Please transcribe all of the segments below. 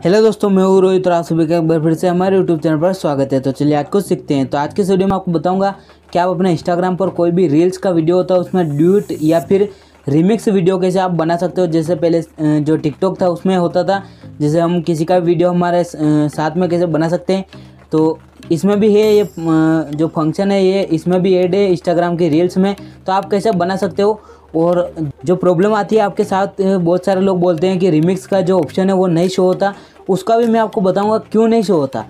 Hello दोस्तों, मैं हूँ रोहित और आप सभी का एक बार फिर से हमारे यूट्यूब चैनल पर स्वागत है। तो चलिए आज कुछ सीखते हैं। तो आज के वीडियो में आपको बताऊंगा कि आप अपने इंस्टाग्राम पर कोई भी रील्स का वीडियो होता है उसमें ड्यूट या फिर रिमिक्स वीडियो कैसे आप बना सकते हो। जैसे पहले जो टिकटॉक था उसमें होता था, जैसे हम किसी का वीडियो हमारे साथ में कैसे बना सकते हैं, तो इसमें भी है ये जो फंक्शन है ये इसमें भी ऐड है इंस्टाग्राम की रील्स में। तो आप कैसे बना सकते हो। और जो प्रॉब्लम आती है आपके साथ, बहुत सारे लोग बोलते हैं कि रिमिक्स का जो ऑप्शन है वो नहीं शो होता, उसका भी मैं आपको बताऊंगा क्यों नहीं शो होता।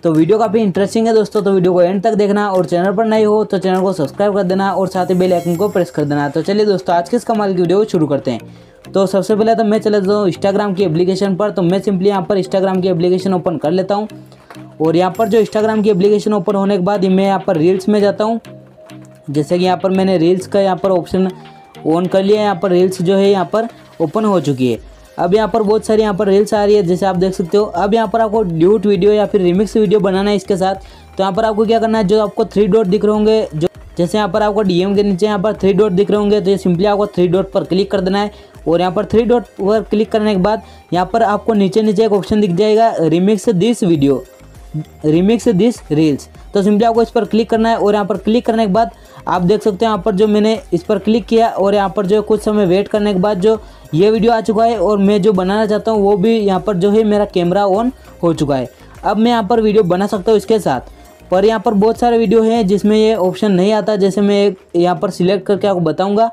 तो वीडियो काफ़ी इंटरेस्टिंग है दोस्तों, तो वीडियो को एंड तक देखना और चैनल पर नए हो तो चैनल को सब्सक्राइब कर देना और साथ ही बेल आइकन को प्रेस कर देना। तो चलिए दोस्तों आज के इस कमाल की वीडियो को शुरू करते हैं। तो सबसे पहले तो मैं चले जाता हूँ इंस्टाग्राम की एप्लीकेशन पर। तो मैं सिंपली यहाँ पर इंस्टाग्राम की एप्लीकेशन ओपन कर लेता हूँ और यहाँ पर जो इंस्टाग्राम की एप्लीकेशन ओपन होने के बाद मैं यहाँ पर रील्स में जाता हूँ। जैसे कि यहाँ पर मैंने रील्स का यहाँ पर ऑप्शन ऑन कर लिया है। यहाँ पर रील्स जो है यहाँ पर ओपन हो चुकी है। अब यहाँ पर बहुत सारी यहाँ पर रील्स आ रही है जैसे आप देख सकते हो। अब यहाँ पर आपको ड्यूट वीडियो या फिर रिमिक्स वीडियो बनाना है इसके साथ। तो यहाँ पर आपको क्या करना है, जो आपको 3 डॉट दिख रहे होंगे, जो जैसे यहाँ पर आपको डीएम के नीचे यहाँ पर 3 डॉट दिख रहे होंगे, तो ये सिंपली आपको 3 डॉट पर क्लिक कर देना है। और यहाँ पर 3 डॉट पर क्लिक करने के बाद यहाँ पर आपको नीचे नीचे एक ऑप्शन दिख जाएगा, remix this video, remix this reels. तो सिंपली आपको इस पर क्लिक करना है और यहाँ पर क्लिक करने के बाद आप देख सकते हैं यहाँ पर जो मैंने इस पर क्लिक किया और यहाँ पर जो कुछ समय वेट करने के बाद जो ये वीडियो आ चुका है और मैं जो बनाना चाहता हूँ वो भी यहाँ पर जो है मेरा कैमरा ऑन हो चुका है। अब मैं यहाँ पर वीडियो बना सकता हूँ इसके साथ। पर यहाँ पर बहुत सारे वीडियो हैं जिसमें ये ऑप्शन नहीं आता। जैसे मैं एक यहाँ पर सिलेक्ट करके आपको बताऊँगा।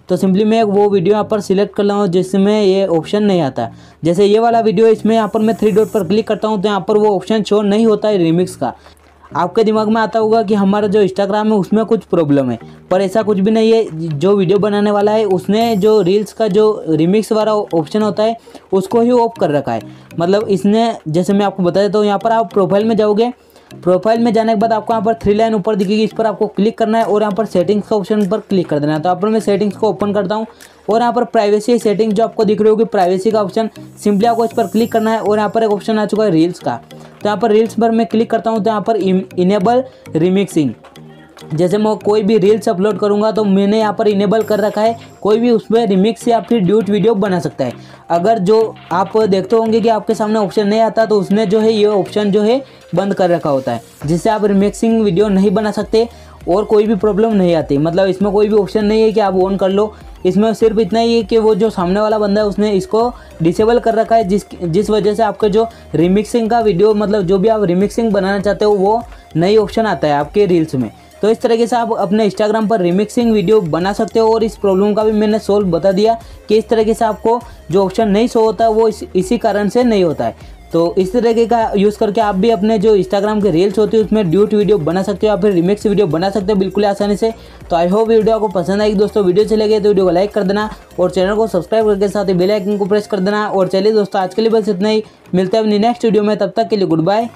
तो सिंपली मैं वो वीडियो यहाँ पर सिलेक्ट कर रहा हूँ जिसमें ये ऑप्शन नहीं आता। जैसे ये वाला वीडियो, इसमें यहाँ पर मैं 3 डॉट पर क्लिक करता हूँ तो यहाँ पर वो ऑप्शन शो नहीं होता है रिमिक्स का। आपके दिमाग में आता होगा कि हमारा जो इंस्टाग्राम है उसमें कुछ प्रॉब्लम है, पर ऐसा कुछ भी नहीं है। जो वीडियो बनाने वाला है उसने जो रील्स का जो रिमिक्स वाला ऑप्शन होता है उसको ही ऑफ कर रखा है। मतलब इसने, जैसे मैं आपको बता देता हूँ, यहाँ पर आप प्रोफाइल में जाओगे। प्रोफाइल में जाने के बाद आपको यहाँ पर 3 लाइन ऊपर दिखेगी, इस पर आपको क्लिक करना है और यहाँ पर सेटिंग्स का ऑप्शन पर क्लिक कर देना है। तो यहाँ पर मैं सेटिंग्स को ओपन करता हूँ और यहाँ पर प्राइवेसी सेटिंग जो आपको दिख रही होगी, प्राइवेसी का ऑप्शन, सिंपली आपको इस पर क्लिक करना है। और यहाँ पर एक ऑप्शन आ चुका है रील्स का। तो यहाँ पर रील्स पर मैं क्लिक करता हूँ तो यहाँ पर इनेबल रिमिक्सिंग, जैसे मैं कोई भी रील्स अपलोड करूंगा तो मैंने यहाँ पर इनेबल कर रखा है, कोई भी उसमें रिमिक्स या फिर ड्यूट वीडियो बना सकता है। अगर जो आप देखते होंगे कि आपके सामने ऑप्शन नहीं आता तो उसने जो है ये ऑप्शन जो है बंद कर रखा होता है, जिससे आप रिमिक्सिंग वीडियो नहीं बना सकते और कोई भी प्रॉब्लम नहीं आती। मतलब इसमें कोई भी ऑप्शन नहीं है कि आप ऑन कर लो। इसमें सिर्फ इतना ही है कि वो जो सामने वाला बंदा है उसने इसको डिसेबल कर रखा है, जिस वजह से आपके जो रिमिक्सिंग का वीडियो, मतलब जो भी आप रिमिक्सिंग बनाना चाहते हो वो नई ऑप्शन आता है आपके रील्स में। तो इस तरीके से आप अपने इंस्टाग्राम पर रिमिक्सिंग वीडियो बना सकते हो। और इस प्रॉब्लम का भी मैंने सोल्व बता दिया कि इस तरीके से आपको जो ऑप्शन नहीं शो होता वो इसी कारण से नहीं होता है। तो इस तरीके का यूज़ करके आप भी अपने जो इंस्टाग्राम के रील्स होती है उसमें ड्यूट वीडियो बना सकते हो या फिर रिमिक्स वीडियो बना सकते हो बिल्कुल आसानी से। तो आई होप वीडियो आपको पसंद आएगी दोस्तों। वीडियो चले गए तो वीडियो को लाइक कर देना और चैनल को सब्सक्राइब करके साथ ही बेल आइकन को प्रेस कर देना। और चलिए दोस्तों आज के लिए बस इतना ही, मिलते हैं अपनी नेक्स्ट वीडियो में, तब तक के लिए गुड बाय।